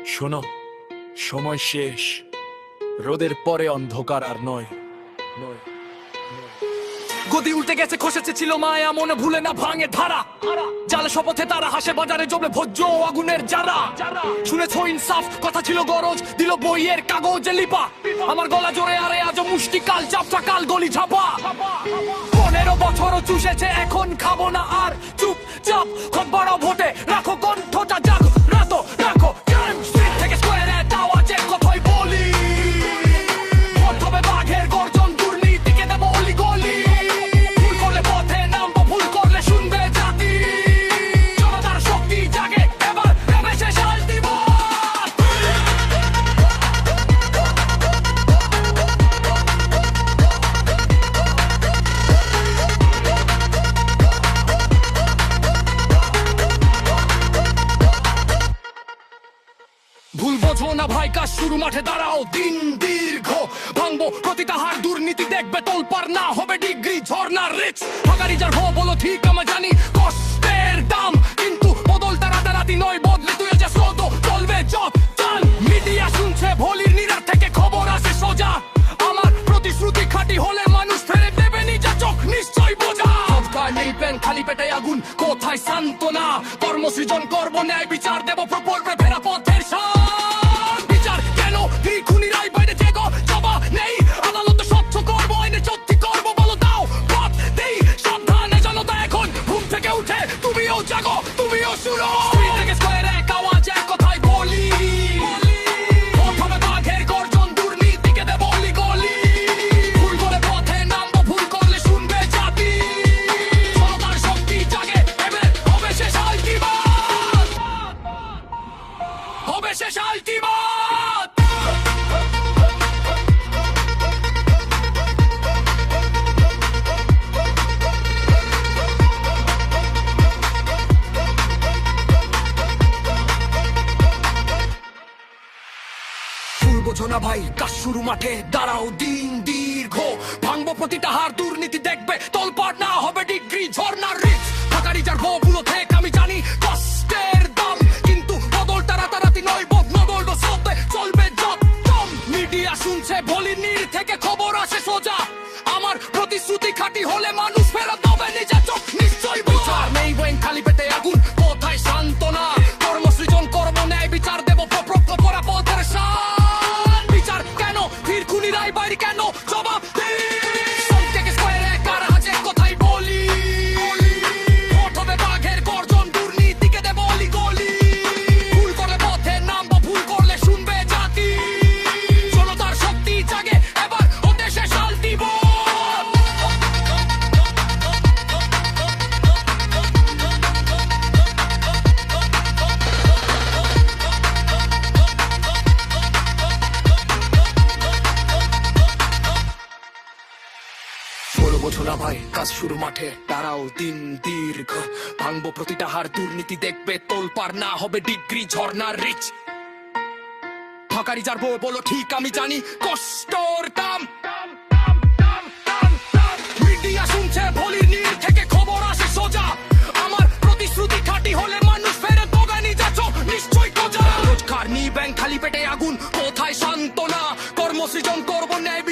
শোনো, সময় শেষ। রোদের পরে অন্ধকার আর নয়। গদি উল্টে গেছে, খসেছে ছিল মায়া, মনে ভুলে না ভাঙে ধারা। জালে শপথে তারা হাসে, বাজারে জমে ভোজ্য আগুনের যারা। শুনেছো ইনসাফ, কথা ছিল গরজ, দিল বইয়ের কাগজে লিপা। আমার গলা জোরে আরে আজও মুষ্টিকাল, চাপটা কাল গলি ঝাপা। 15 বছরও চুষেছে, এখন খাবো না আর চুপচাপ। খত বাড়াও ভোটে, রাখো কণ্ঠটা জাগ, রাতো রাখো স্ট্রিট থেকে স্কোয়ারে আওয়াজে কথাই বলি। ভোট হবে বাঘের গর্জন, দুর্নীতিকে দেবো অলি গলি। ভুল করলে পথে নামবো, ভুল করলে শুনবে জাতি। জনতার শক্তি জাগে, এবার নেমে শেষ আল্টিমেট। ভুল বোঝো না ভাই, কাজ শুরু, মাঠে দাঁড়াও, দিন দীর্ঘ। ভাঙবো প্রতিটা হার, দুর্নীতি দেখবে তোলপার, না হবে ডিগ্রি ঝর্ণার রিচ। ভাগারি যার হো বলো ঠিক, আমরা জানি কষ্টের দাম, কিন্তু বদলটা রাতারাতি নয়, বদলে তুই যে স্রোত চলবে চপ চাল। মিডিয়া শুনছে ভলির নিরার থেকে খবর আসে সোজা। আমার প্রতিশ্রুতি খাঁটি হলে মানুষ ফেরে দেবে নিজের চোখ নিশ্চয় বোঝা। নেই পেন, খালি পেটে আগুন, কোথায় সান্ত্বনা? কর্মসৃজন করবো, ন্যায় বিচার দেবো, প্রকল্পে ফেরা পথের সাথ। বিচার কেন খুনি রায় বাইরে জেগো, জবা নেই আদালত স্বচ্ছ করবো, আইনে চুক্তি করবো, বলো দাও পথ দেই। সাবধানে জনতা এখন ঘুম থেকে উঠে, তুমিও জাগো, তুমিও শুনো। স্ট্রিট থেকে স্কয়ারে এক আওয়াজ, এক কথাই বলি। ভোট হবে বাঘের গর্জন, দুর্নীতিকে দেবো অলি গলি। ভুল করে পথে নামবো, ভুল করলে শুনবে জাতি। জনতার শক্তি জাগে, এবার হবে শেষ আল্টিমেট। হবে শেষ আল্টিমেট। বোঝো না ভাই, কাজ শুরু, মাঠে দাঁড়াও, দিন দীর্ঘ। ভাঙবো প্রতিটা হার, দুর্নীতি দেখবে তোলপাড়, না হবে ডিগ্রি ঝর্ণার রিচ। ভাগারি যার বগুলো থেকে আমি জানি কষ্টের দাম, কিন্তু বদলটা রাতারাতি নয়, বদল স্রোতে চলবে যতম। মিডিয়া শুনছে ভলির নীড় থেকে খবর আসে সোজা। আমার প্রতিশ্রুতি খাঁটি হলে মানুষ ফেরত দেবে নিজের চোখ নিশ্চয় বোঝা। নেই বইন, খালি পেটে আগুন, কোথায় সান্ত্বনা? কর্মসৃজন করবো, ন্যায় বিচার দেবো, পরা পথের সাথ। বাইরে কেন জবাব থেকে স্কয়ারে কার হাজে কথাই বলি। ভোট হবে বাঘের গর্জন, দুর্নীতিকে দেবো অলি গলি। ভুল করলে পথে নামবো, ভুল করলে শুনবে জাতি। জনতার শক্তি জাগে, এবার হতে শেষ আল্টিমেট। বোঝো না ভাই, কাজ শুরু, মাঠে দাঁড়াও, দিন দীর্ঘ। ভাঙবো প্রতিটা হার, দুর্নীতি দেখবে তোলপার, না হবে ডিগ্রি ঝর্ণার রিচ। ভাগারি যার বলো ঠিক, আমি জানি কষ্টর দাম। মিডিয়া শুনছে ভলির নীড় থেকে খবর আসে সোজা। আমার প্রতিশ্রুতি খাঁটি হলে মানুষ ফেরে দেবে নিজের চোখ নিশ্চয় বোঝা। রোজগার নি ব্যাংক, খালি পেটে আগুন, কোথায় সান্ত্বনা? কর্মসৃজন করবো, ন্যায়